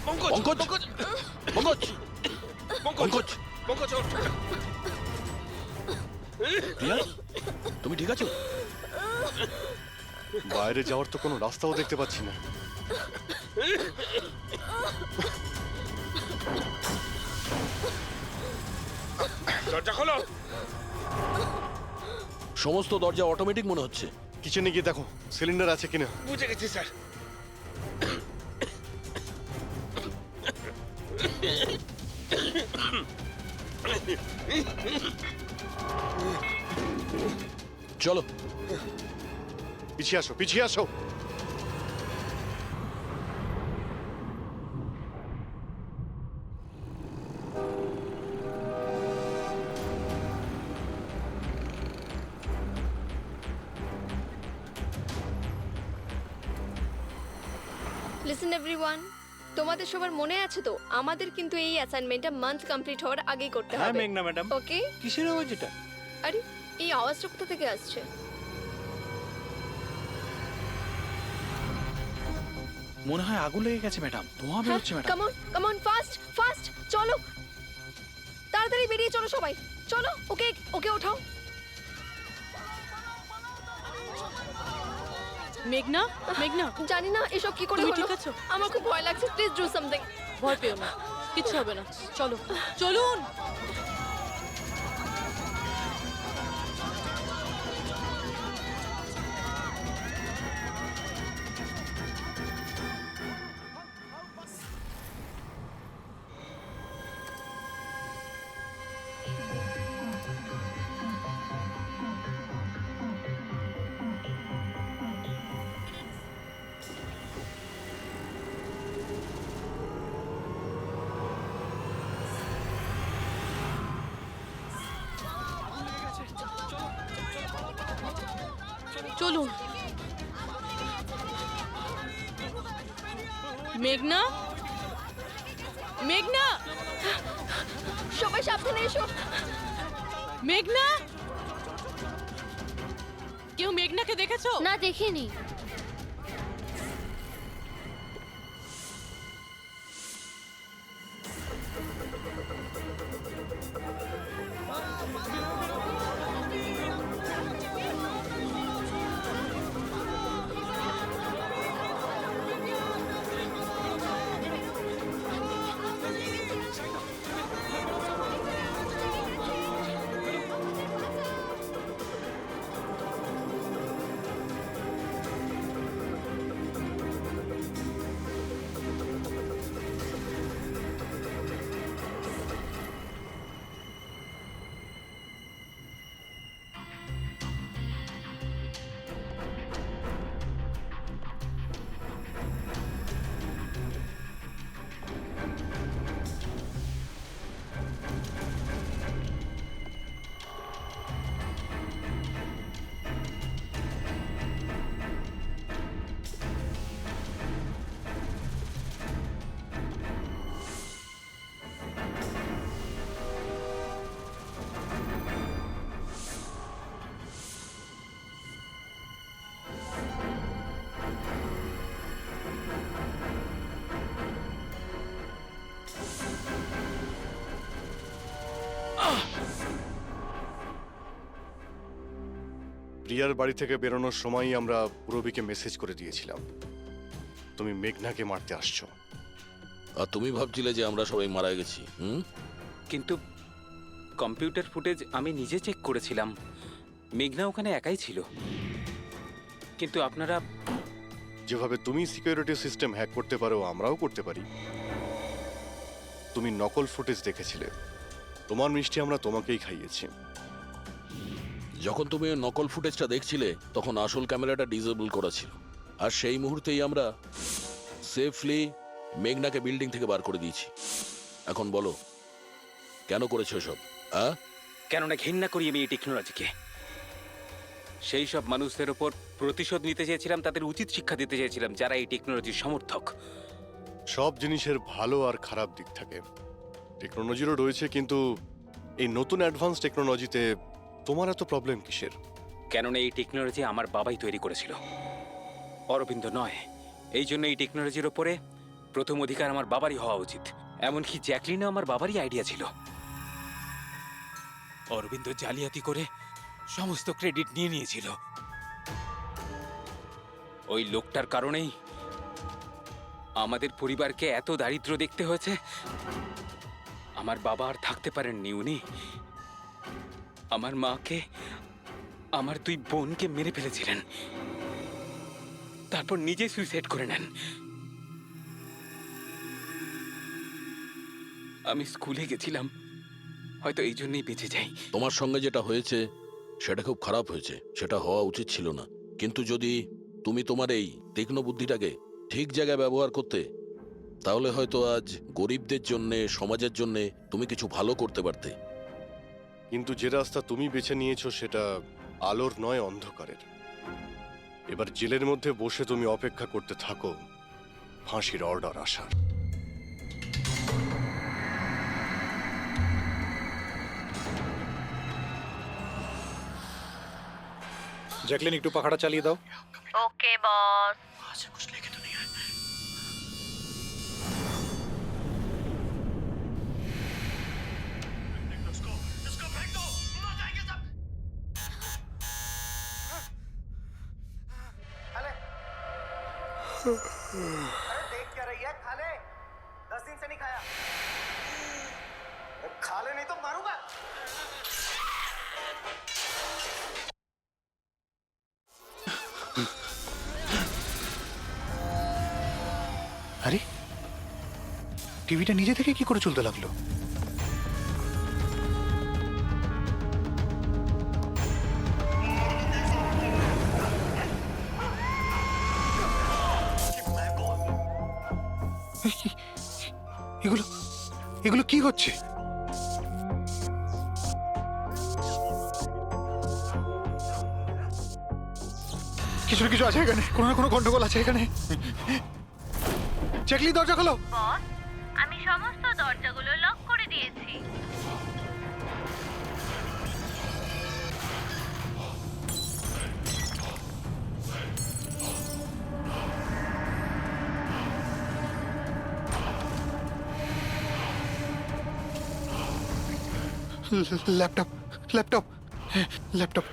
পঙ্কজ পঙ্কজ! পঙ্কজ পঙ্কজ! পঙ্কজ পঙ্কজ ওঠ। প্রিয়া, তুমি ঠিক আছো? বাইরে যাওয়ার তো কোনো রাস্তাও দেখতে পাচ্ছি না। দরজা খোলো। সমস্ত দরজা অটোমেটিক মনে হচ্ছে। কিচেনে গিয়ে দেখো সিলিন্ডার আছে কিনা। বুঝে গেছি স্যার। চলো। পিছিয়ে আসো, পিছিয়ে আসো। লিসেন এভরিওয়ান, তোমাদের সবার মনে আছে তো আমাদের কিন্তু এই অ্যাসাইনমেন্টটা মান্থ কমপ্লিট হওয়ার আগেই করতে হ্যাঁ হবে। মেঘনা ম্যাডাম। ওকে? কিসের আওয়াজ এটা? আরে এই আওয়াজটা কোথা থেকে আসছে? মনে হয় আগুন লেগে গেছে ম্যাডাম, ধোঁয়া বেরোচ্ছে madam. Come on fast fast চলো, তাড়াতাড়ি বেরিয়ে চলো সবাই, চলো। ওকে ওকে ওঠাও। মেঘনা, মেঘনা, জানি না এসব কি করে তুমি হলো। ঠিক আছো? আমার খুব ভয় লাগছে, প্লিজ ডু সামথিং। ভয় পেও না, কিচ্ছু হবে না। চলো, চলুন। চলুন। মেঘনা, মেঘনা, সবাই সাবধানে এসো। মেঘনা, কেউ মেঘনাকে দেখেছো? না, দেখিনি। প্রিয়ার বাড়ি থেকে বেরোনোর সময়ই আমরা পূরবীকে মেসেজ করে দিয়েছিলাম তুমি মেঘনাকে মারতে আসছো। আর তুমি ভাবছিলে যে আমরা সবাই মারা গেছি? কিন্তু কম্পিউটার ফুটেজ আমি নিজে চেক করেছিলাম, মেঘনা ওখানে একাই ছিল। কিন্তু আপনারা যেভাবে তুমি সিকিউরিটি সিস্টেম হ্যাক করতে পারো আমরাও করতে পারি। তুমি নকল ফুটেজ দেখেছিলে, তোমার মিষ্টি আমরা তোমাকেই খাইয়েছি। যখন তুমি ওই নকল ফুটেজটা দেখছিলে তখন আসল ক্যামেরাটা ডিসেবল করা ছিল, আর সেই মুহূর্তেই আমরা সেফলি মেঘনাকে বিল্ডিং থেকে বার করে দিয়েছি। এখন বলো কেন করেছো সব? কেননা ঘৃণা করি আমি এই টেকনোলজিকে। সেই সব মানুষদের ওপর প্রতিশোধ নিতে চেয়েছিলাম, তাদের উচিত শিক্ষা দিতে চেয়েছিলাম যারা এই টেকনোলজির সমর্থক। সব জিনিসের ভালো আর খারাপ দিক থাকে, টেকনোলজিরও রয়েছে, কিন্তু এই নতুন অ্যাডভান্স টেকনোলজিতে তোমার এত প্রবলেম কিসের? কেননা এই টেকনোলজি আমার বাবাই তৈরি করেছিল, অরবিন্দ নয়। এই জন্য এই টেকনোলজির ওপরে প্রথম অধিকার আমার বাবারই হওয়া উচিত। এমনকি জ্যাকলিনও আমার বাবারই আইডিয়া ছিল। অরবিন্দ জালিয়াতি করে সমস্ত ক্রেডিট নিয়ে নিয়েছিল। ওই লোকটার কারণেই আমাদের পরিবারকে এত দারিদ্র দেখতে হয়েছে। আমার বাবা আর থাকতে পারেননি, উনি আমার মাকে, আমার 2 বোনকে মেরে ফেলেছিলেন, তারপর নিজে সুইসাইড করে নেন। আমি স্কুলে গেছিলাম, হয়তো এই জন্যই বেঁচে যাই। তোমার সঙ্গে যেটা হয়েছে সেটা খুব খারাপ হয়েছে, সেটা হওয়া উচিত ছিল না। কিন্তু যদি তুমি তোমার এই তীক্ষ্ণ বুদ্ধিটাকে ঠিক জায়গায় ব্যবহার করতে, তাহলে হয়তো আজ গরিবদের জন্যে, সমাজের জন্যে তুমি কিছু ভালো করতে পারতে। কিন্তু যে রাস্তা তুমি বেছে নিয়েছো সেটা আলোর নয়, অন্ধকারের। এবার জেলের মধ্যে বসে তুমি অপেক্ষা করতে থাকো ফাঁসির অর্ডার আসার। জ্যাকলিন একটু পাখাটা চালিয়ে দাও। ওকে বস। देख क्या रही है? खा ले। 10 दिन से नहीं खाया। खा ले नहीं तो मारूंगा। আরে টিভিটা নিজে থেকে কি করে চলতে লাগলো? এগুলো এগুলো কি হচ্ছে? কিছু না কিছু আছে এখানে, কোনো না কোনো গন্ডগোল আছে এখানে। জ্যাকলিন দরজা খোলো। বস, আমি সমস্ত দরজাগুলো লক করে দিয়েছি। ল্যাপটপ ল্যাপটপ ল্যাপটপ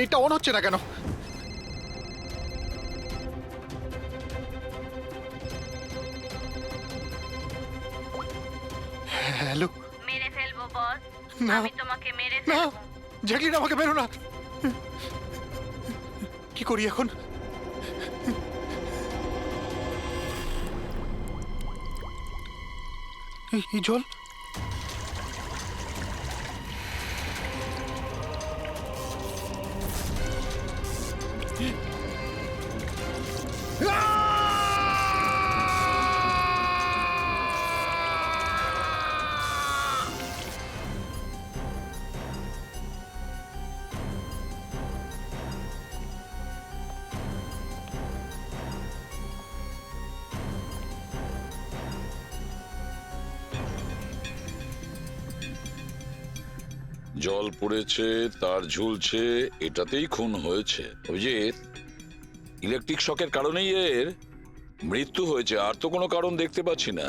এটা অন হচ্ছে না কেন? হ্যালো। মেরে ফেলবো বস, না। আমি তোমাকে মেরে না ফেলবো। জ্যাকলিন, আমাকে বেরো না। কি করি এখন? এই জল। জল পড়েছে, তার ঝুলছে, এটাতেই খুন হয়েছে। অভিজিৎ, ইলেকট্রিক শকের কারণেই এর মৃত্যু হয়েছে, আর তো কোনো কারণ দেখতে পাচ্ছি না।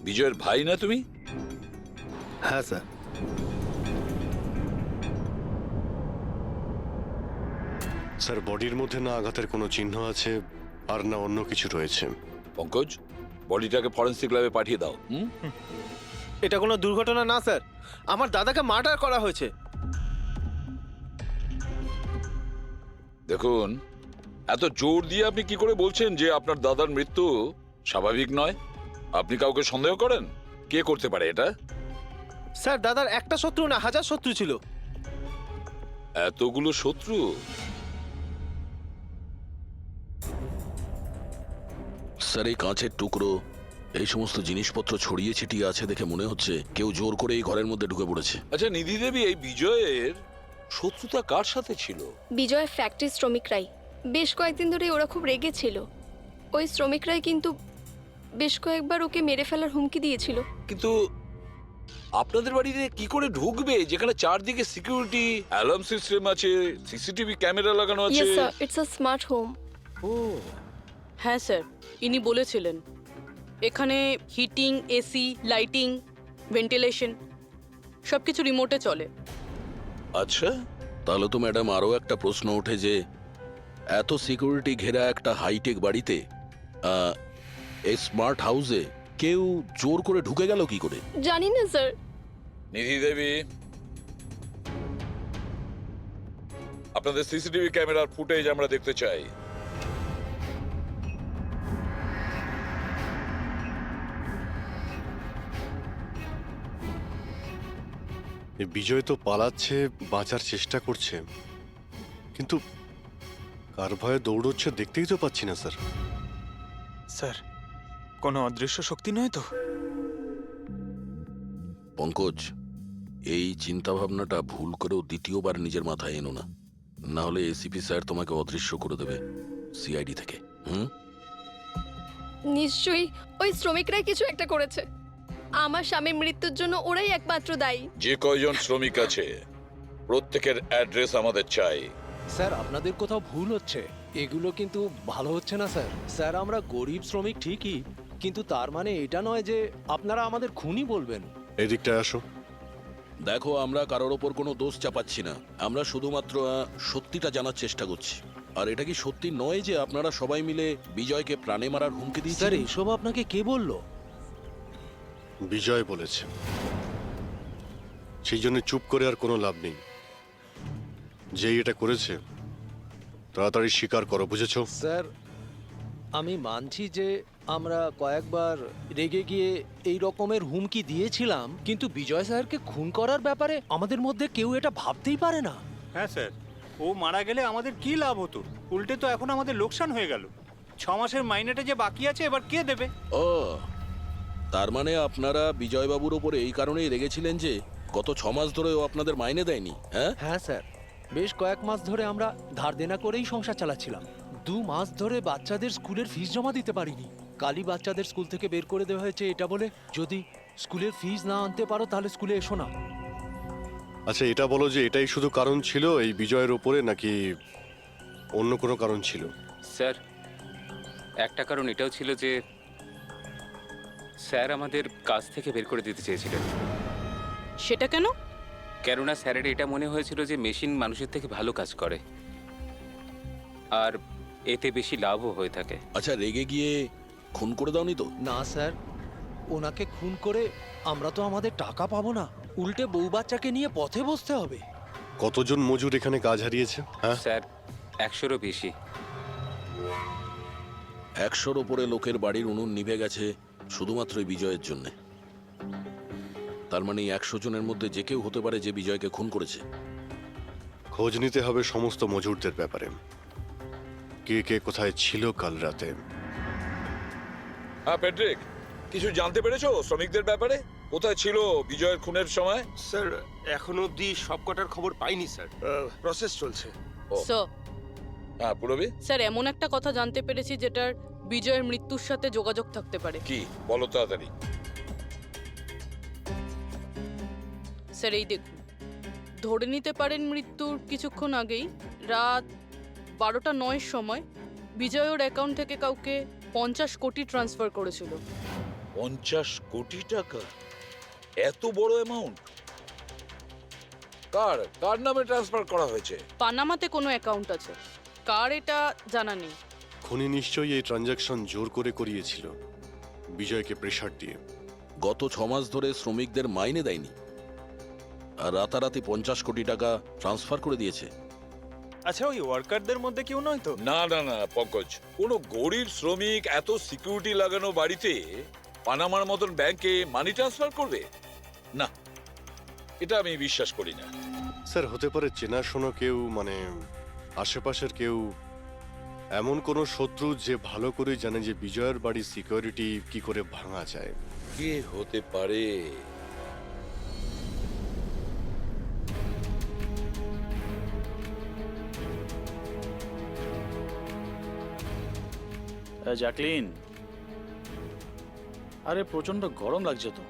বিজয়ের ভাই না তুমি? হ্যাঁ স্যার। স্যার, বডির মধ্যে না আঘাতের কোনো চিহ্ন আছে আর না অন্য কিছু রয়েছে। পঙ্কজ, বডিটাকে ফরেন্সিক ল্যাবে পাঠিয়ে দাও। এটা কোনো দুর্ঘটনা না স্যার, আমার দাদাকে মার্ডার করা হয়েছে। দেখুন, এত জোর দিয়ে আপনি কি করে বলছেন যে আপনার দাদার মৃত্যু স্বাভাবিক নয়? আপনি কাউকে সন্দেহ করেন? কে করতে পারে এটা? স্যার, দাদার একটা শত্রু না, হাজার শত্রু ছিল। এতগুলো শত্রু? স্যার, এই কাঁচের টুকরো, এই সমস্ত জিনিসপত্র ছড়িয়ে ছিটিয়ে আছে দেখে মনে হচ্ছে কেউ জোর করে এই ঘরের মধ্যে ঢুকে পড়েছে। আচ্ছা নিধি দেবী, এই বিজয়ের শত্রুতা কার সাথে ছিল? বিজয় ফ্যাক্টরি শ্রমিকরাই। বেশ কয়েকদিন ধরে ওরা খুব রেগে ছিল। ওই শ্রমিকরাই কিন্তু বেশ কয়েকবার ওকে মেরে ফেলার হুমকি দিয়েছিল। কিন্তু আপনাদের বাড়িতে কি করে ঢুকবে যেখানে চারদিকে সিকিউরিটি, অ্যালার্ম সিস্টেম আছে, সিসিটিভি ক্যামেরা লাগানো আছে? Yes sir, it's a smart home. ও হ্যাঁ স্যার, ইনি বলেছিলেন এখানে হিটিং, এসি, লাইটিং, ভেন্টিলেশন সব কিছু রিমোটে চলে। আচ্ছা, তাহলে তো ম্যাডাম আরও একটা প্রশ্ন ওঠে যে এত সিকিউরিটি ঘেরা একটা হাইটেক বাড়িতে এই স্মার্ট হাউসে কেউ জোর করে ঢুকে গেল কি করে? জানি না স্যার। নিধি দেবী, আপনাদের সিসিটিভি ক্যামেরার ফুটেজ আমরা দেখতে চাই। এই বিজয় তো পালাচ্ছে, বাঁচার চেষ্টা করছে, কিন্তু কার ভয়ে দৌড়চ্ছে দেখতেই তো পাচ্ছি না স্যার। স্যার, কোনো অদৃশ্য শক্তি নয় তো? পঙ্কজ, এই চিন্তাভাবনাটা ভুল করেও দ্বিতীয়বার নিজের মাথায় এনো না, না হলে এসিপি স্যার তোমাকে অদৃশ্য করে দেবে সিআইডি থেকে। নিশ্চয়ই ওই শ্রমিকরাই কিছু একটা করেছে। আমার স্বামীর মৃত্যুর জন্য ওরাই একমাত্র দায়ী। যে কয়জন শ্রমিক আছে প্রত্যেকের অ্যাড্রেস আমাদের চাই। স্যার, আপনাদের কোথাও ভুল হচ্ছে, এগুলো কিন্তু ভালো হচ্ছে না স্যার। স্যার, আমরা গরিব শ্রমিক ঠিকই, কিন্তু তার মানে এটা নয় যে আপনারা আমাদের খুনি বলবেন। এই দিকটায় আসো। দেখো, আমরা কারোর ওপর কোনো দোষ চাপাচ্ছি না, আমরা শুধুমাত্র সত্যিটা জানার চেষ্টা করছি। আর এটা কি সত্যি নয় যে আপনারা সবাই মিলে বিজয়কে প্রাণে মারার হুমকি দিয়েছেন? স্যার, এসব আপনাকে কে বললো? বিজয় বলেছে, সেই জন্য চুপ করে আর কোনো লাভ নেই। যে এটা করেছে তাড়াতাড়ি স্বীকার করো, বুঝেছো? স্যার, আমি মানছি যে আমরা কয়েকবার রেগে গিয়ে এই রকমের হুমকি দিয়েছিলাম, কিন্তু বিজয় স্যারকে খুন করার ব্যাপারে আমাদের মধ্যে কেউ এটা ভাবতেই পারে না। হ্যাঁ স্যার, ও মারা গেলে আমাদের কি লাভ হতো? উল্টে তো এখন আমাদের লোকসান হয়ে গেল। 6 মাসের মাইনেটা যে বাকি আছে এবার কে দেবে? ও, তার মানে আপনারা বিজয়বাবুর ওপরে এই কারণেই রেগেছিলেন যে গত 6 মাস ধরে ও আপনাদের মাইনে দেয়নি? হ্যাঁ হ্যাঁ স্যার, বেশ কয়েক মাস ধরে আমরা ধার দেনা করেই সংসার চালাচ্ছিলাম। 2 মাস ধরে বাচ্চাদের স্কুলের ফিস জমা দিতে পারিনি। কালই বাচ্চাদের স্কুল থেকে বের করে দেওয়া হয়েছে এটা বলে, যদি স্কুলের ফিস না আনতে পারো তাহলে স্কুলে এসো না। আচ্ছা, এটা বলো যে এটাই শুধু কারণ ছিল এই বিজয়ের ওপরে, নাকি অন্য কোনো কারণ ছিল? স্যার, একটা কারণ এটাও ছিল যে স্যার আমাদের কাজ থেকে বের করে দিতে চেয়েছিলেন। সেটা কেন? কেননা স্যারের এটা মনে হয়েছিল যে মেশিন মানুষের থেকে ভালো কাজ করে আর এতে বেশি লাভও হয়ে থাকে। আচ্ছা, রেগে গিয়ে খুন করে দাওনি তো? না স্যার, ওনাকে খুন করে আমরা তো আমাদের টাকা পাবো না, উল্টে বউ বাচ্চাকে নিয়ে পথে বসতে হবে। কতজন মজুর এখানে কাজ হারিয়েছে? হ্যাঁ স্যার, 100-রও বেশি। 100-র ওপরে লোকের বাড়ির উনুন নিভে গেছে শুধুমাত্র এই বিজয়ের জন্যে। তার মানে 100 জনের মধ্যে যে কেউ হতে পারে যে বিজয়কে খুন করেছে। খোঁজ নিতে হবে সমস্ত মজুরদের ব্যাপারে, কে কে কোথায় ছিল কাল রাতে। হ্যাঁ প্যাট্রিক, কিছু জানতে পেরেছো শ্রমিকদের ব্যাপারে? কোথায় ছিল বিজয়ের খুনের সময়? স্যার, এখনো অব্দি সব কটার খবর পাইনি স্যার, প্রসেস চলছে। স্যার, হ্যাঁ পুরবি, স্যার এমন একটা কথা জানতে পেরেছি যেটার বিজয়ের মৃত্যুর সাথে যোগাযোগ থাকতে পারে। কি বলো তাড়াতাড়ি। স্যার, এই দেখুন, ধরে নিতে পারেন মৃত্যুর কিছুক্ষণ আগেই রাত 12:09 সময় বিজয় ওর অ্যাকাউন্ট থেকে কাউকে 50 কোটি ট্রান্সফার করেছিল। 50 কোটি টাকা? এত বড় অ্যামাউন্ট কার কার নামে ট্রান্সফার করা হয়েছে? পানামাতে কোনো অ্যাকাউন্ট আছে, কার এটা জানা নেই। খুনি নিশ্চয়ই এই ট্রানজাকশন জোর করে করিয়েছিল বিজয়কে প্রেসার দিয়ে। গত 6 মাস ধরে শ্রমিকদের মাইনে দেয়নি আর রাতারাতি 50 কোটি টাকা ট্রান্সফার করে দিয়েছে। আচ্ছা, ওই ওয়ার্কারদের মধ্যে কেউ নয় তো? না না না পঙ্কজ, কোনো গরিব শ্রমিক এত সিকিউরিটি লাগানো বাড়িতে পানামার মতন ব্যাংকে মানি ট্রান্সফার করবে? না, এটা আমি বিশ্বাস করি না। স্যার, হতে পারে চেনাশোনা কেউ, মানে আশেপাশের কেউ, এমন কোনো শত্রু যে ভালো করে জানে যে বিজয়ের বাড়ির সিকিউরিটি কি করে ভাঙা যায়। কে হতে পারে? জ্যাকলিন, আরে প্রচন্ড গরম লাগছে তো,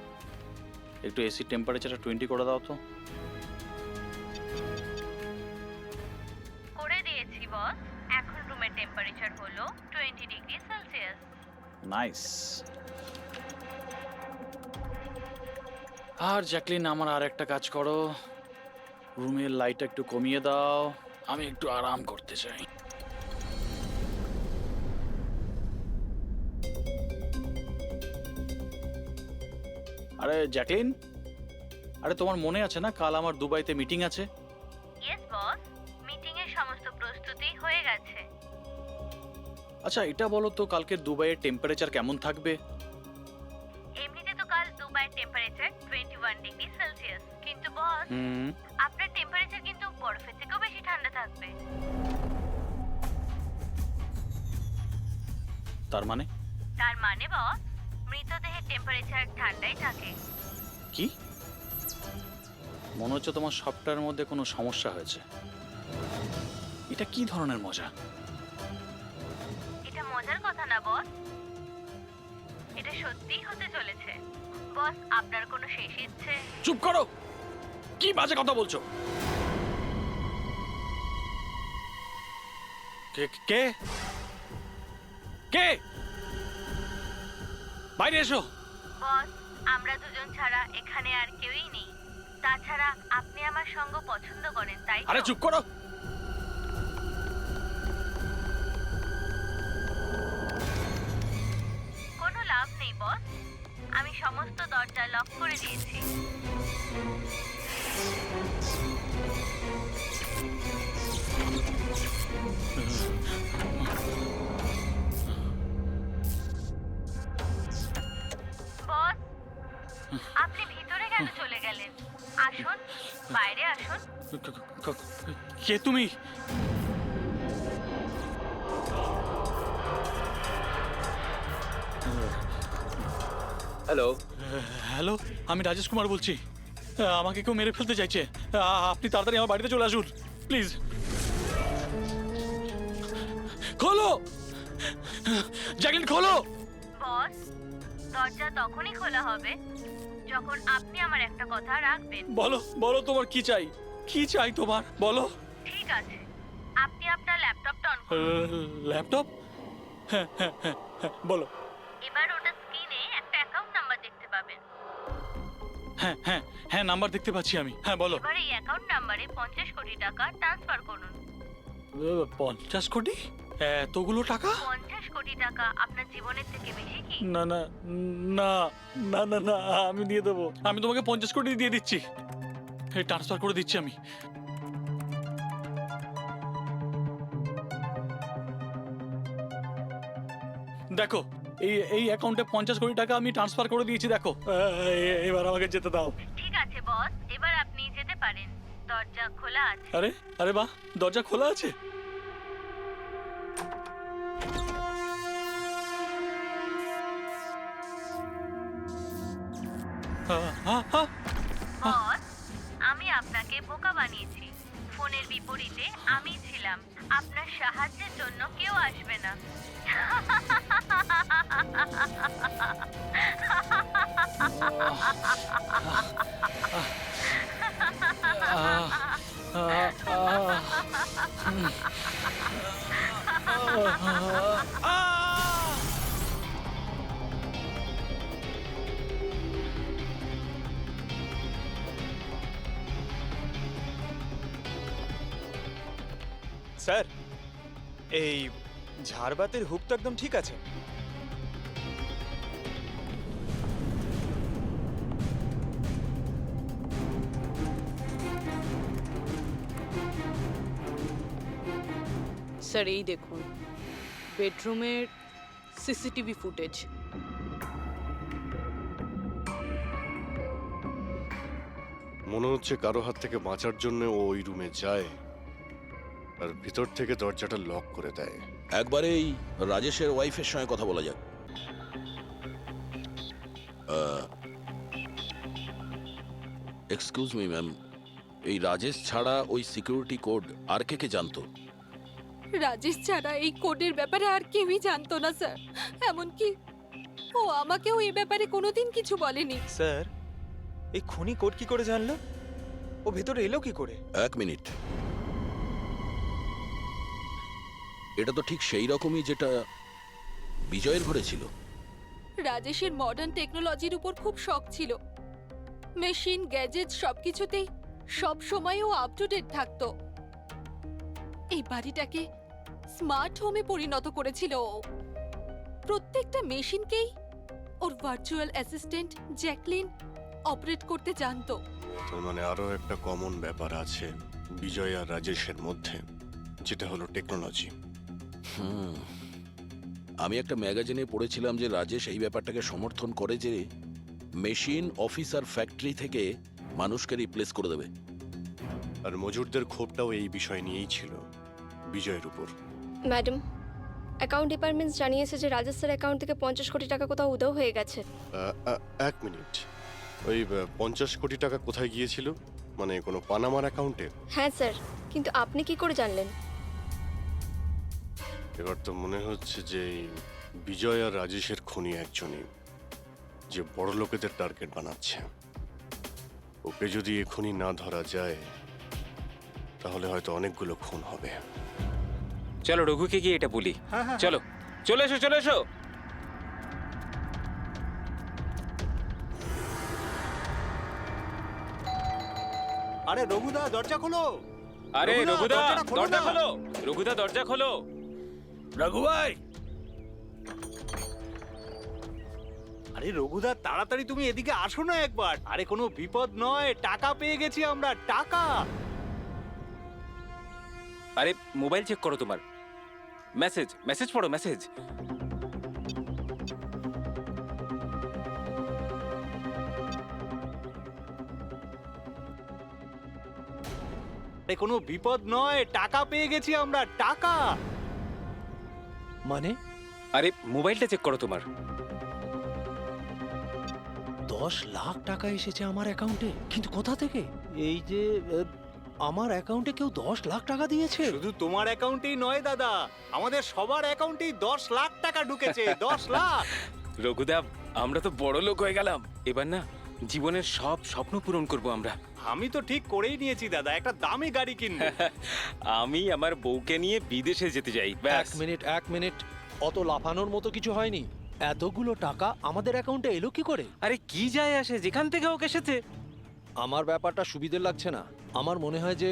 একটু এসি টেম্পারেচারটা 20 করে দাও তো। করে দিয়েছি বস। এখন রুমের টেম্পারেচার হলো 20 ডিগ্রি সেলসিয়াস। নাইস। আর জ্যাকলিন, আমার আর একটা কাজ করো, রুমের লাইটটা একটু কমিয়ে দাও, আমি একটু আরাম করতে চাই। আরে জ্যাকলিন, আরে তোমার মনে আছে না কাল আমার দুবাইতে মিটিং আছে? ইয়েস বস, মিটিং এর সমস্ত প্রস্তুতি হয়ে গেছে। আচ্ছা এটা বলো তো, কালকে দুবাইয়ের টেম্পারেচার কেমন থাকবে? এমনিতে তো কাল দুবাইয়ের টেম্পারেচার 21 ডিগ্রি সেলসিয়াস, কিন্তু বস আপনার টেম্পারেচার কিন্তু বরফের থেকেও বেশি ঠান্ডা থাকবে। তার মানে বস, মৃতদেহের টেম্পারেচার ঠান্ডাই থাকে। কি? মনে হচ্ছে তোমার সফটওয়্যারের মধ্যে কোনো সমস্যা হয়েছে। এটা কি ধরনের মজা? এটা মজার কথা না বস, এটা সত্যিই হতে চলেছে। বস, আপনার কোনো শেষ ইচ্ছে? চুপ করো, কি বাজে কথা বলছো? কে কে কে? বাইরে এসো। বস, আমরা দুজন ছাড়া এখানে আর কেউই নেই। তাছাড়া আপনি আমার সঙ্গ পছন্দ করেন, তাই তো? আরে চুপ করো। কোনো লাভ নেই বস, আমি সমস্ত দরজা লক করে দিয়েছি। বস, আপনি ভিতরে কেন চলে গেলেন? আসুন, বাইরে আসুন। কে তুমি? হ্যালো। হ্যালো, আমি রাজেশ কুমার বলছি। আমাকে কেউ মেরে ফেলতে চাইছে। আপনি তাড়াতাড়ি আমার বাড়িতে চলে আসুন প্লিজ। খোলো জ্যাকলিন, খোলো। বস, দরজা তখনই খোলা হবে যখন আপনি আমার একটা কথা রাখবেন। বলো বলো, তোমার কি চাই? কি চাই তোমার? বলো। ঠিক আছে, আপনি আপনার ল্যাপটপটা অন করুন। ল্যাপটপ? হ্যাঁ হ্যাঁ হ্যাঁ হ্যাঁ, বলো। এবার ওটা স্ক্রিনে একটা অ্যাকাউন্ট নাম্বার দেখতে পাবেন। হ্যাঁ হ্যাঁ হ্যাঁ, নাম্বার দেখতে পাচ্ছি আমি। হ্যাঁ বলো। এবার এই অ্যাকাউন্ট নাম্বারে 50 কোটি টাকা ট্রান্সফার করুন। 50 কোটি? এতগুলো টাকা? 50 কোটি টাকা আপনার জীবনের থেকে বেশি কি? না না না না না না, আমি দিয়ে দেবো। আমি তোমাকে 50 কোটি দিয়ে দিচ্ছি, ট্রান্সফার করে দিচ্ছি আমি। দেখো, এই অ্যাকাউন্টে 50 কোটি টাকা আমি ট্রান্সফার করে দিয়েছি। দেখো, এবার আমাকে যেতে দাও। ঠিক আছে বস, এবার আপনি যেতে পারেন। দরজা খোলা আছে। আরে আরে বাহ, দরজা খোলা আছে। বস, আমি আপনাকে বোকা বানিয়েছি। ফোনের বিপরীতে আমি ছিলাম। আপনার সাহায্যের জন্য কেউ আসবে না। স্যার, এই ঝাড়বাতির হুক তো একদম ঠিক আছে। স্যার এই দেখুন, বেডরুমের সিসিটিভি ফুটেজ। মনে হচ্ছে কারো হাত থেকে বাঁচার জন্য ও ওই রুমে যায় আর ভিতর থেকে দরজাটা লক করে দেয়। একবারেই রাজেশের ওয়াইফের সঙ্গে কথা বলা যাক। এক্সকিউজ মি ম্যাম, এই রাজেশ ছাড়া ওই সিকিউরিটি কোড আর কে কে জানতো? রাজেশ ছাড়া এই কোডের ব্যাপারে আর কেউই জানতো না স্যার। এমনকি ও আমাকেও এই ব্যাপারে কোনোদিন কিছু বলেনি। স্যার, এই খুনি কোড কি করে জানলো? ও ভেতরে এলো কি করে? এক মিনিট, এটা তো ঠিক সেই রকমই যেটা বিজয়ের ঘরে ছিল। রাজেশের মডার্ন টেকনোলজির উপর খুব শখ ছিল। মেশিন, গ্যাজেট সবকিছুতেই সব সময় ও আপ টু ডেট থাকতো। এই বাড়িটাকে স্মার্ট হোমে পরিণত করেছিল ও। প্রত্যেকটা মেশিনকেই ওর ভার্চুয়াল অ্যাসিস্ট্যান্ট জ্যাকলিন অপারেট করতে জানতো। তো মানে আরো একটা কমন ব্যাপার আছে বিজয় আর রাজেশের মধ্যে, যেটা হলো টেকনোলজি। আমি একটা ম্যাগাজিনে পড়েছিলাম যে রাজেশ এই ব্যাপারটাকে সমর্থন করে যে মেশিন, অফিস আর ফ্যাক্টরি থেকে মানুষকে রিপ্লেস করে দেবে। আর মজুরদের ক্ষোভটাও এই বিষয় নিয়েই ছিল, বিজয়ের উপর। ম্যাডাম, অ্যাকাউন্ট ডিপার্টমেন্ট জানিয়েছে যে রাজেশ স্যার অ্যাকাউন্ট থেকে 50 কোটি টাকা কোথাও উধাও হয়ে গেছে। এক মিনিট, ওই 50 কোটি টাকা কোথায় গিয়েছিল? মানে কোনো পানামার অ্যাকাউন্টে? হ্যাঁ স্যার, কিন্তু আপনি কি করে জানলেন? এবার তো মনে হচ্ছে যে এই বিজয় আর রাজেশের খুনি একজনই, যে বড় লোকেদের টার্গেট বানাচ্ছে। ওকে যদি এখনই না ধরা যায় তাহলে হয়তো অনেকগুলো খুন হবে। চলো রঘুকে গিয়ে এটা বলি। চলো, চলে এসো, চলে এসো। আরে রঘুদা, দরজা খোলো! আরে রঘুদা, দরজাটা খোলো দরজা না। খোলো! রঘুদা, দরজা খোলো! রঘু ভাই, আরে রঘুদা, তাড়াতাড়ি তুমি এদিকে আসো না একবার। আরে কোনো বিপদ নয়, টাকা পেয়ে গেছি আমরা, টাকা। আরে মোবাইল চেক করো তোমার। মেসেজ, মেসেজ পড়ো, মেসেজ। আরে কোনো বিপদ নয়, টাকা পেয়ে গেছি আমরা, টাকা। মানে আরে মোবাইলটা চেক করো তোমার। 10 লাখ টাকা এসেছে আমার অ্যাকাউন্টে, কিন্তু কোথা থেকে? এই যে আমার অ্যাকাউন্টে কেউ 10 লাখ টাকা দিয়েছে। শুধু তোমার অ্যাকাউন্টেই নয় দাদা, আমাদের সবার অ্যাকাউন্টেই 10 লাখ টাকা ঢুকেছে। 10 লাখ! রঘুদা, আমরা তো বড় লোক হয়ে গেলাম। এবার না জীবনের সব স্বপ্ন পূরণ করব আমরা। আমি তো ঠিক করেই নিয়েছি দাদা, একটা দামি গাড়ি কিনবো। আমি আমার বউকে নিয়ে বিদেশে যেতে চাই। ব্যাস। এক মিনিট, অত লাফানোর মতো কিছু হয়নি। এতগুলো টাকা আমাদের অ্যাকাউন্টে এলো কি করে? আরে কি যায় আসে, যেখান থেকে হোক এসেছে। আমার ব্যাপারটা সুবিধের লাগছে না। আমার মনে হয় যে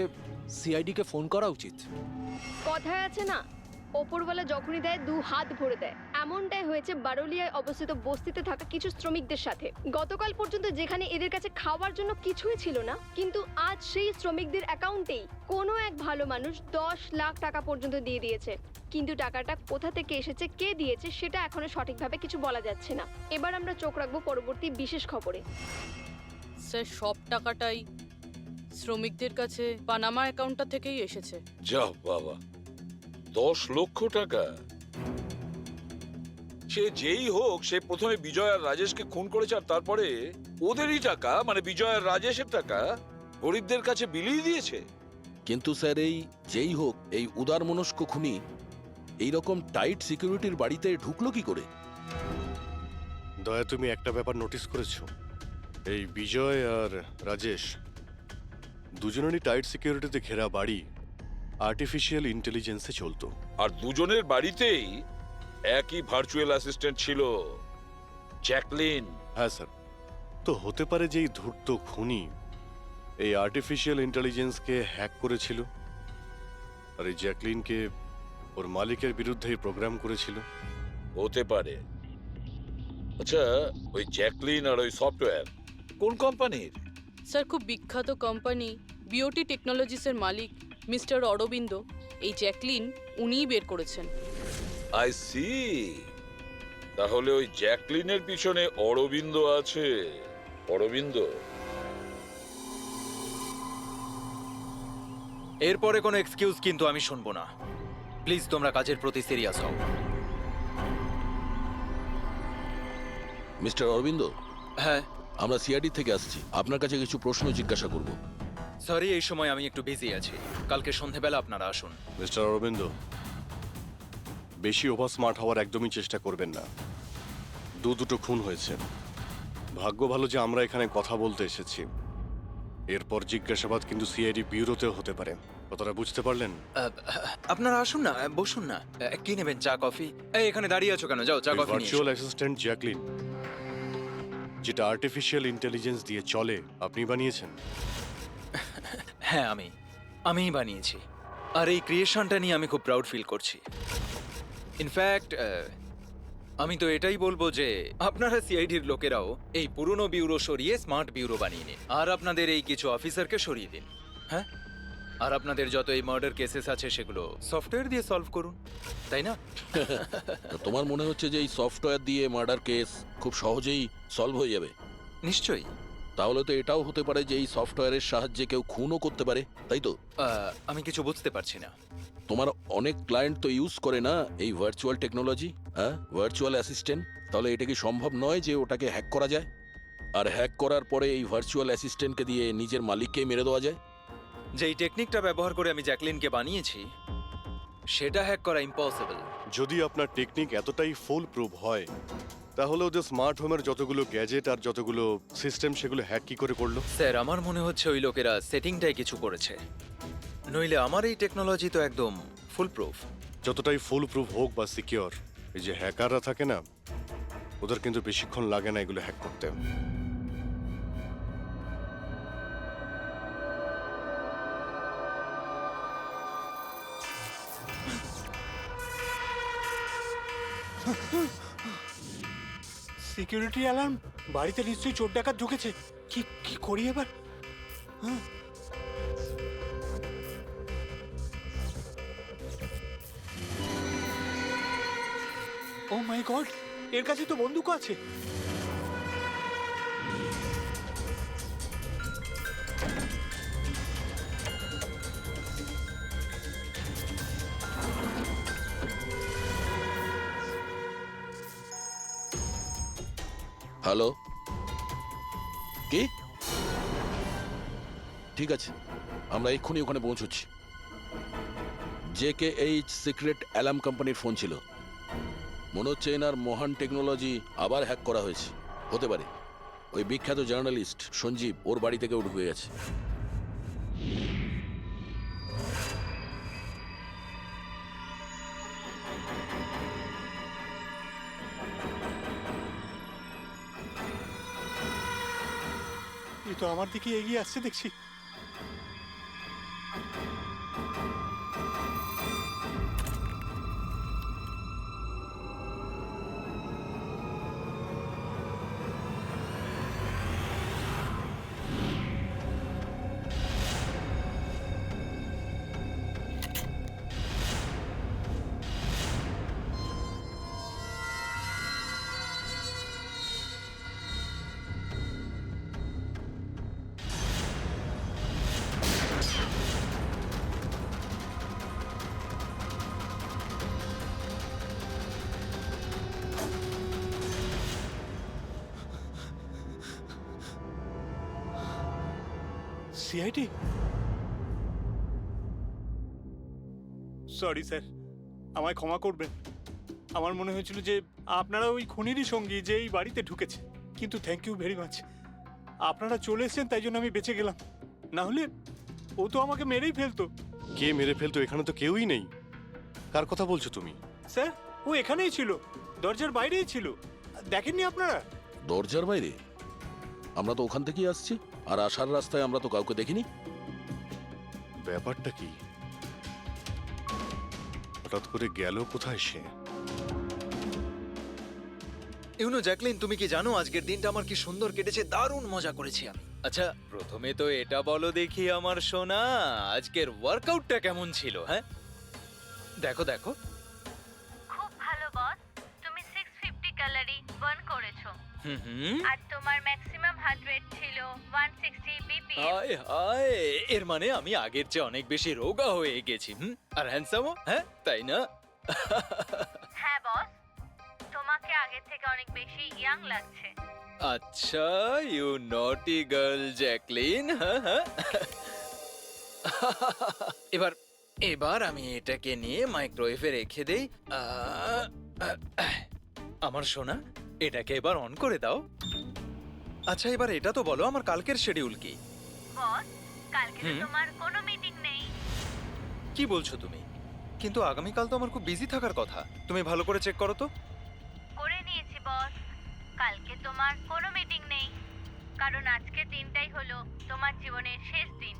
সিআইডি কে ফোন করা উচিত। কথায় আছে না, ওপরওয়ালা যখনই দেয় 2 হাত ভরে দেয়। এমনটাই হয়েছে বারোলিয়ায় অবস্থিত বস্তিতে থাকা কিছু শ্রমিকদের সাথে। গতকাল পর্যন্ত যেখানে এদের কাছে খাওয়ার জন্য কিছুই ছিল না, কিন্তু আজ সেই শ্রমিকদের অ্যাকাউন্টেই কোনো এক ভালো মানুষ 10 লাখ টাকা পর্যন্ত দিয়ে দিয়েছে। কিন্তু টাকাটা কোথা থেকে এসেছে, কে দিয়েছে, সেটা এখনো সঠিকভাবে কিছু বলা যাচ্ছে না। এবার আমরা চোখ রাখবো পরবর্তী বিশেষ খবরে। স্যার, সব টাকাটাই শ্রমিকদের কাছে পানামা অ্যাকাউন্টটা থেকেই এসেছে। যা বাবা, 10 লক্ষ টাকা! সে যেই হোক, সে প্রথমে বিজয় আর রাজেশকে খুন করেছে, আর তারপরে ওদেরই টাকা, মানে বিজয় আর রাজেশের টাকা গরিবদের কাছে বিলিয়ে দিয়েছে। কিন্তু স্যার, এই যেই হোক, এই উদারমনস্ক খুনি এইরকম টাইট সিকিউরিটির বাড়িতে ঢুকলো কি করে? দয়া, তুমি একটা ব্যাপার নোটিস করেছো? এই বিজয় আর রাজেশ দুজনেরই টাইট সিকিউরিটিতে ঘেরা বাড়ি আর্টিফিশিয়াল ইন্টেলিজেন্সে চলতো। আর দুজনের বাড়িতেই একই ভার্চুয়াল অ্যাসিস্ট্যান্ট ছিল, জ্যাকলিন। হ্যাঁ স্যার। তো হতে পারে যে এই ধূর্ত খুনি এই আর্টিফিশিয়াল ইন্টেলিজেন্সকে হ্যাক করেছিল, আর এই জ্যাকলিনকে ওর মালিকের বিরুদ্ধে প্রোগ্রাম করেছিল। হতে পারে। আচ্ছা, ওই জ্যাকলিন আর ওই সফটওয়্যার কোন কোম্পানির? স্যার, খুব বিখ্যাত কোম্পানি বিওটি টেকনোলজিসের মালিক মিস্টার অরবিন্দ। এই জ্যাকলিন উনিই বের করেছেন। I see. তাহলে ওই জ্যাকলিনের পিছনে অরবিন্দ আছে। অরবিন্দ? এরপরে কোনো এক্সকিউজ কিন্তু আমি শুনবো না। প্লিজ তোমরা কাজের প্রতি সিরিয়াস হও। মিস্টার অরবিন্দ, হ্যাঁ, আমরা সিআইডি থেকে আসছি। আপনার কাছে কিছু প্রশ্ন জিজ্ঞাসা করব। সরি, এই সময় আমি একটু বিজি আছি। কালকে সন্ধেবেলা আপনারা আসুন। মিস্টার অরবিন্দ, বেশি ওভার স্মার্ট হওয়ার একদমই চেষ্টা করবেন না। দুটো খুন হয়েছে, ভাগ্য ভালো যে আমরা এখানে কথা বলতে এসেছি। এরপর জিজ্ঞাসাবাদ কিন্তু সিআইডি ব্যুরোতেও হতে পারে। কথাটা বুঝতে পারলেন? আপনারা আসুন না, বসুন না। কি নেবেন, চা কফি? এই এখানে দাঁড়িয়ে আছো কেন? যাও চা কফি নিয়ে ভার্চুয়াল অ্যাসিস্ট্যান্ট জ্যাকলিন, যেটা আর্টিফিশিয়াল ইন্টেলিজেন্স দিয়ে চলে, আপনি বানিয়েছেন? হ্যাঁ, আমিই বানিয়েছি। আর এই ক্রিয়েশনটা নিয়ে আমি খুব প্রাউড ফিল করছি। ইনফ্যাক্ট আমি তো এটাই বলবো যে আপনারা সিআইডির লোকেরাও এই পুরনো ব্যুরো সরিয়ে স্মার্ট ব্যুরো বানিয়ে নিন, আর আপনাদের এই কিছু অফিসারকে সরিয়ে দিন। হ্যাঁ, আর আপনাদের যত এই মার্ডার কেসেস আছে সেগুলো সফটওয়্যার দিয়ে সলভ করুন, তাই না? তো তোমার মনে হচ্ছে যে এই সফটওয়্যার দিয়ে মার্ডার কেস খুব সহজেই সলভ হয়ে যাবে? নিশ্চয়ই। তাহলে তো এটাও হতে পারে যে এই সফটওয়্যারের সাহায্যে কেউ খুনও করতে পারে, তাই তো? আমি কিছু বুঝতে পারছি না। তোমার অনেক ক্লায়েন্ট তো ইউজ করে না এই ভার্চুয়াল টেকনোলজি, হ্যাঁ, ভার্চুয়াল অ্যাসিস্ট্যান্ট। তাহলে এটা কি সম্ভব নয় যে ওটাকে হ্যাক করা যায়, আর হ্যাক করার পরে এই ভার্চুয়াল অ্যাসিস্ট্যান্টকে দিয়ে নিজের মালিককেই মেরে দেওয়া যায়? যেই টেকনিকটা ব্যবহার করে আমি জ্যাকলিনকে বানিয়েছি সেটা হ্যাক করা ইম্পসিবল। যদি আপনার টেকনিক এতটাই ফুল প্রুফ হয়, তাহলে ওদের স্মার্ট হোমের যতগুলো গ্যাজেট আর যতগুলো সিস্টেম, সেগুলো হ্যাক কি করে করলো? স্যার, আমার মনে হচ্ছে ওই লোকেরা সেটিংটাই কিছু করেছে, নইলে আমার এই টেকনোলজি তো একদম ফুল প্রুফ। যতটাই ফুল প্রুফ হোক বা সিকিউর, এই যে হ্যাকাররা থাকে না, ওদের কিন্তু বেশিক্ষণ লাগে না এগুলো হ্যাক করতে। Security alarm! বাড়িতে নিশ্চয়ই চোর ডাকাত ঢুকেছে। কি কি করি এবার? ও মাই গড, এর কাছে তো বন্দুক আছে। হ্যালো, কি? ঠিক আছে, আমরা এক্ষুনি ওখানে পৌঁছচ্ছি। JKH সিক্রেট অ্যালার্ম কোম্পানির ফোন ছিল। মনে হচ্ছে এনার মহান টেকনোলজি আবার হ্যাক করা হয়েছে। হতে পারে ওই বিখ্যাত জার্নালিস্ট সঞ্জীব, ওর বাড়ি থেকেও ঢুকে গেছে। এ তো আমার দিকে এগিয়ে আসছে দেখছি। সিআইডি? সরি স্যার, আমায় ক্ষমা করবেন। আমার মনে হয়েছিল যে আপনারা ওই খুনিরই সঙ্গী যে এই বাড়িতে ঢুকেছে। কিন্তু থ্যাংক ইউ ভেরি মাচ, আপনারা চলে এসেছেন, তাই জন্য আমি বেঁচে গেলাম। না হলে ও তো আমাকে মেরেই ফেলতো। কে মেরে ফেলতো? এখানে তো কেউই নেই। কার কথা বলছো তুমি? স্যার, ও এখানেই ছিল, দরজার বাইরেই ছিল। দেখেননি আপনারা? দরজার বাইরে? আমরা তো ওখান থেকেই আসছি, আর আসার রাস্তায় আমরা তো কাউকে দেখিনি। ব্যাপারটা কি? হঠাৎ করে গেল কোথায় সে? ইউনো জ্যাকলিন, তুমি কি জানো আজকের দিনটা আমার কি সুন্দর কেটেছে? দারুণ মজা করেছি আমি। আচ্ছা, প্রথমে তো এটা বলো দেখি আমার সোনা, আজকের ওয়ার্কআউটটা কেমন ছিল? হ্যাঁ, দেখো দেখো। খুব ভালো বস, তুমি 650 ক্যালোরি বার্ন করেছো। হুম, আর তোমার ম্যাক্সিমাম হার্ট রেট ছিল 160 বিপিএম। হায় হায়, এর মানে আমি আগের চেয়ে অনেক বেশি রোগা হয়ে গেছি। আর হ্যান্ডসামও, হ্যাঁ তাই না? হ্যাঁ বস, তোমাকে আগের থেকে অনেক বেশি ইয়াং লাগছে। আচ্ছা, ইউ নটি গার্ল জ্যাকলিন। এবার আমি এটাকে নিয়ে মাইক্রোওয়েভে রেখে দেই। আমার সোনা, এটাকে এবার অন করে দাও। আচ্ছা এবার এটা তো বলো আমার কালকের শিডিউল কি? বস, কালকে তো হুম। তোমার কোনো মিটিং নেই। কি বলছো তুমি? কিন্তু আগামীকাল তো আমার খুব বিজি থাকার কথা। তুমি ভালো করে চেক করো তো। করে নিয়েছি বস, কালকে তোমার কোনো মিটিং নেই, কারণ আজকের দিনটাই হলো তোমার জীবনের শেষ দিন।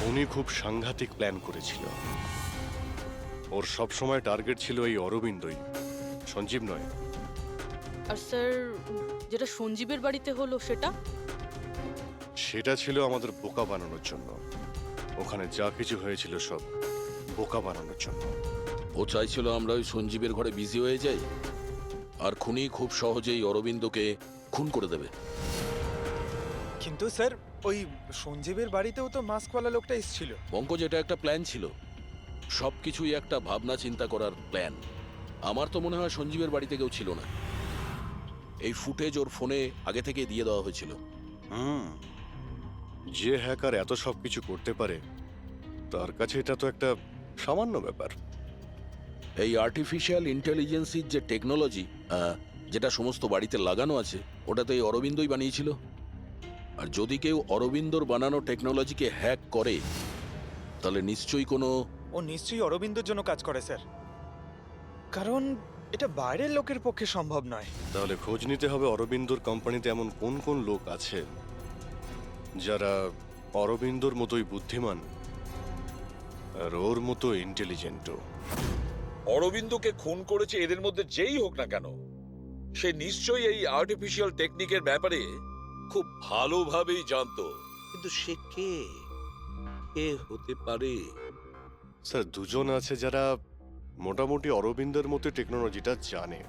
উনি খুব সাংঘাতিক প্ল্যান করেছিল। ওর সব সময় টার্গেট ছিল এই অরবিন্দই, সঞ্জীব নয়। আর স্যার, যেটা সঞ্জীবের বাড়িতে হলো সেটা? সেটা ছিল আমাদের বোকা বানানোর জন্য। ওখানে যা কিছু হয়েছিল সব বোকা বানানোর জন্য। ও চাইছিল আমরা ওই সঞ্জীবের ঘরে বিজি হয়ে যাই, আর খুনি খুব সহজেই অরবিন্দকে খুন করে দেবে। কিন্তু স্যার, ওই সঞ্জীবের বাড়িতেও তো মাস্কওয়ালা লোকটা এসেছিল। পঙ্কজ, এটা একটা প্ল্যান ছিল, সবকিছুই একটা ভাবনা চিন্তা করার প্ল্যান। আমার তো মনে হয় সঞ্জীবের বাড়িতে কেউ ছিল না। এই ফুটেজ ওর ফোনে আগে থেকে দিয়ে দেওয়া হয়েছিল। যে হ্যাকার এত সব কিছু করতে পারে তার কাছে এটা তো একটা সামান্য ব্যাপার। এই আর্টিফিশিয়াল ইন্টেলিজেন্সির যে টেকনোলজি, যেটা সমস্ত বাড়িতে লাগানো আছে, ওটা তো এই অরবিন্দই বানিয়েছিল। আর যদি কেউ অরবিন্দর বানানো টেকনোলজিকে হ্যাক করে, তাহলে নিশ্চয়ই কোনো... ও নিশ্চয়ই অরবিন্দর জন্য কাজ করে স্যার, কারণ এটা বাইরের লোকের পক্ষে সম্ভব নয়। তাহলে খোঁজ নিতে হবে অরবিন্দর কোম্পানিতে এমন কোন কোন লোক আছে যারা অরবিন্দর মতোই বুদ্ধিমান আর ওর মতো ইন্টেলিজেন্টও। অরবিন্দকে খুন করেছে এদের মধ্যে যেই হোক না কেন, সে নিশ্চয়ই এই আর্টিফিশিয়াল টেকনিকের ব্যাপারে খুব ভালোভাবেই জানতো। কিন্তু সে কে হতে পারে? স্যার, দুজন আছে যারা মোটামুটি অরবিন্দের মতো টেকনোলজিটা জানে।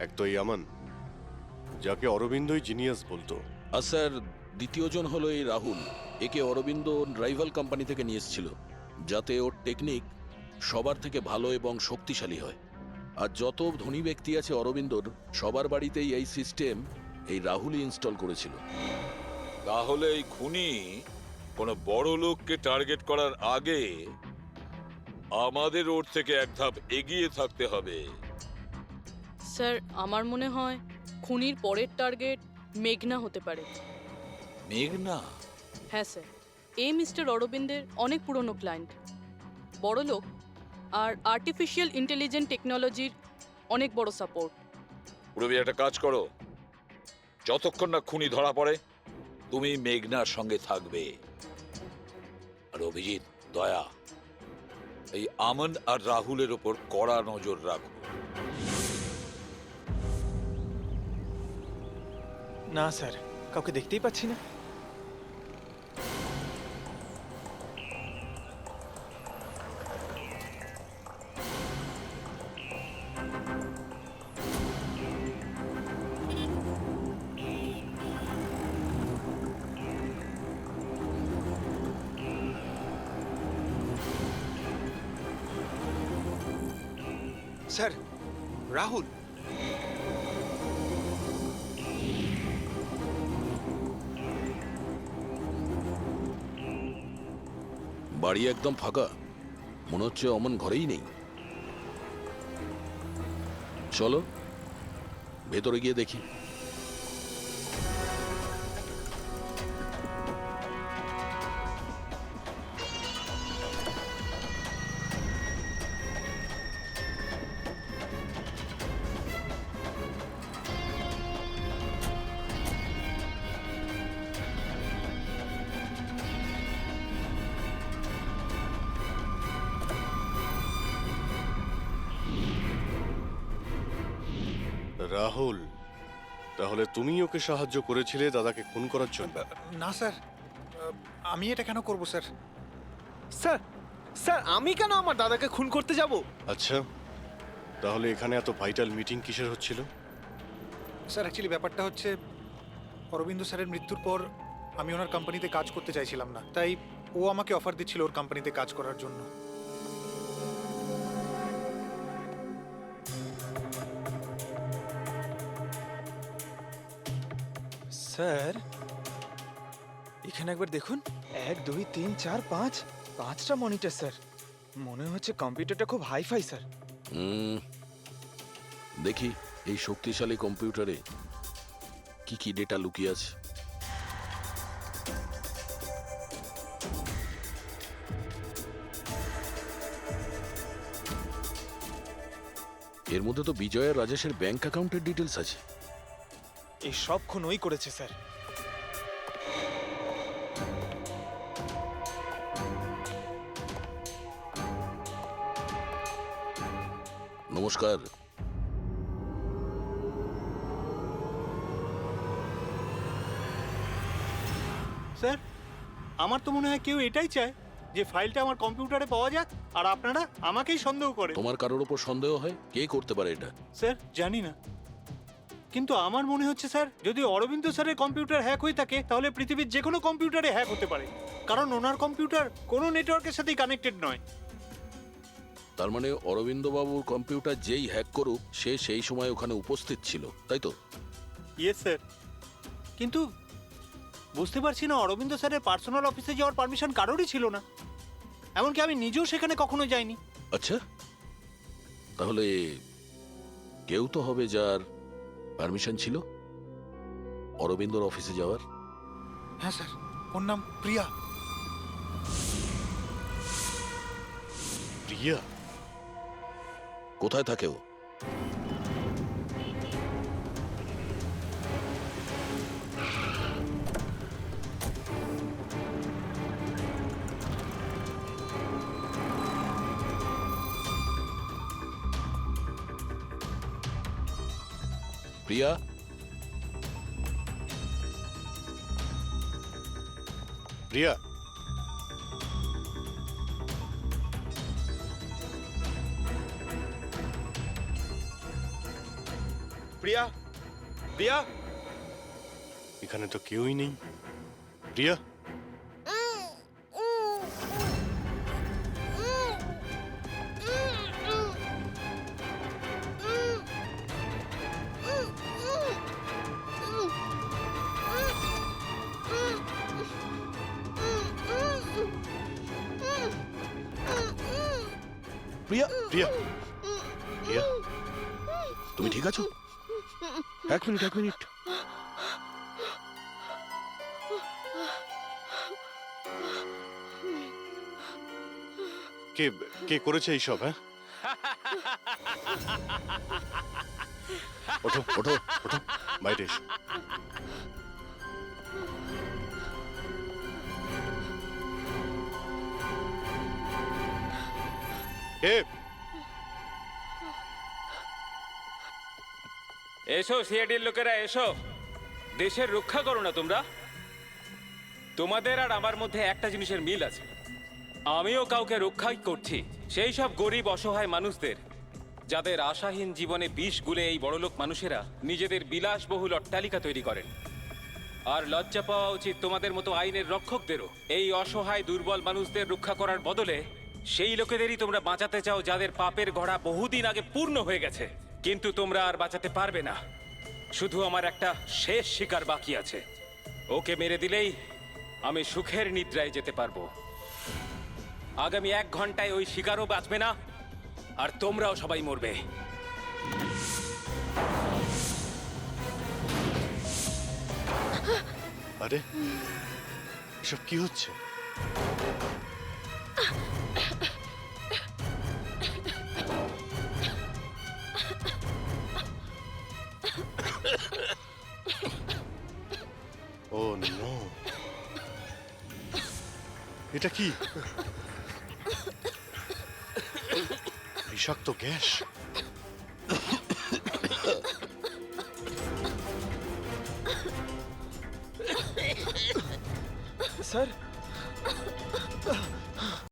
এক তো ইয়ামান, যাকে অরবিন্দই জিনিয়াস বলতো। আর স্যার, দ্বিতীয়জন হলো এই রাহুল। একে অরবিন্দ রাইভাল কোম্পানি থেকে নিয়ে এসেছিল, যাতে ওর টেকনিক সবার থেকে ভালো এবং শক্তিশালী হয়। আর যত ধনী ব্যক্তি আছে অরবিন্দর, সবার বাড়িতেই এই সিস্টেম এই রাহুলই ইনস্টল করেছিল। তাহলে এই খুনি কোনো বড় লোককে টার্গেট করার আগে আমাদের ওর থেকে এক ধাপ এগিয়ে থাকতে হবে। স্যার, আমার মনে হয় খুনির পরের টার্গেট মেঘনা হতে পারে। মেঘনা? হ্যাঁ স্যার, এই মিস্টার অরবিন্দের অনেক পুরনো ক্লায়েন্ট, বড় লোক, আর আর্টিফিশিয়াল ইন্টেলিজেন্ট টেকনোলজির অনেক বড় সাপোর্ট। পুরবি, একটা কাজ করো, যতক্ষণ না খুনি ধরা পড়ে তুমি মেঘনার সঙ্গে থাকবে। আর অভিজিৎ, দয়া, এই আমন আর রাহুলের ওপর কড়া নজর রাখো। না স্যার, কাউকে দেখতেই পাচ্ছি না। স্যার, রাহুল। বাড়ি একদম ফাঁকা, মনে হচ্ছে অমন ঘরেই নেই। চলো ভেতরে গিয়ে দেখি। রাহুল, তাহলে তুমি ওকে সাহায্য করেছিলে দাদাকে খুন করার জন্য? না স্যার, আমি এটা কেন করব স্যার? স্যার, স্যার আমি কেন আমার দাদাকে খুন করতে যাব? আচ্ছা, তাহলে এখানে এত ভাইটাল মিটিং কিসের হচ্ছিল? স্যার, অ্যাকচুয়ালি ব্যাপারটা হচ্ছে অরবিন্দ স্যারের মৃত্যুর পর আমি ওনার কোম্পানিতে কাজ করতে চাইছিলাম না, তাই ও আমাকে অফার দিচ্ছিল ওর কোম্পানিতে কাজ করার জন্য। স্যার এখানে একবার দেখুন, 1 2 3 4 5 5টা মনিটর স্যার। মনে হচ্ছে কম্পিউটারটা খুব হাইফাই স্যার। দেখি এই শক্তিশালী কম্পিউটারে কি কি ডেটা লুকিয়ে আছে। এর মধ্যে তো বিজয় আর রাজেশের ব্যাংক অ্যাকাউন্টের ডিটেলস আছে। এই সব খুন ওই করেছে স্যার। নমস্কার। স্যার আমার তো মনে হয় কেউ এটাই চায় যে ফাইলটা আমার কম্পিউটারে পাওয়া যাক আর আপনারা আমাকেই সন্দেহ করে। তোমার কারোর উপর সন্দেহ হয়? কে করতে পারে এটা? স্যার জানি না, কিন্তু আমার মনে হচ্ছে স্যার যদি অরবিন্দ স্যারের কম্পিউটার হ্যাক হয়ে থাকে তাহলে পৃথিবীর যে কোনো কম্পিউটারে হ্যাক হতে পারে, কারণ ওনার কম্পিউটার কোনো নেটওয়ার্কের সাথেই কানেক্টেড নয়। তার মানে অরবিন্দ বাবুর কম্পিউটার যেই হ্যাক করুক সে সেই সময় ওখানে উপস্থিত ছিল, তাই তো? ইয়েস স্যার, কিন্তু বুঝতে পারছি না অরবিন্দ স্যারের পার্সোনাল অফিসে যাওয়ার পারমিশন কারোরই ছিল না, এমনকি আমি নিজেও সেখানে কখনো যাইনি। আচ্ছা, তাহলে কেউ তো হবে যার পারমিশন ছিল অরবিন্দর অফিসে যাওয়ার। হ্যাঁ স্যার, ওর নাম প্রিয়া। প্রিয়া? কোথায় থাকে ও? প্রিয়া? প্রিয়া? প্রিয়া? প্রিয়া? এখানে তো কেউই নেই। প্রিয়া? প্রিয়া? প্রিয়া? প্রিয়া? তুমি ঠিক আছো? এক মিনিট, এক মিনিট। কে কে করেছে এইসব? হ্যাঁ, ওঠো ওঠো ওঠো, বাইরে এসো। কে? এসো সিআইডির লোকেরা, এসো। দেশের রক্ষা করো না তোমরা? তোমাদের আর আমার মধ্যে একটা জিনিসের মিল আছে, আমিও কাউকে রক্ষাই করছি, সেই সব গরিব অসহায় মানুষদের যাদের আশাহীন জীবনে বিষ গুলে এই বড়লোক মানুষেরা নিজেদের বিলাসবহুল অট্টালিকা তৈরি করেন। আর লজ্জা পাওয়া উচিত তোমাদের মতো আইনের রক্ষকদেরও। এই অসহায় দুর্বল মানুষদের রক্ষা করার বদলে সেই লোকেদেরই তোমরা বাঁচাতে চাও যাদের পাপের ঘোড়া বহুদিন আগে পূর্ণ হয়ে গেছে, কিন্তু তোমরা আর বাঁচাতে পারবে না। শুধু আমার একটা শেষ শিকার বাকি আছে, ওকে মেরে দিলেই আমি সুখের নিদ্রায় যেতে পারবো। আগামী 1 ঘন্টায় ওই শিকারও বাঁচবে না, আর তোমরাও সবাই মরবে। আরে এসব কি হচ্ছে? ও নো, এটা কি? বিষাক্ত গ্যাস। স্যার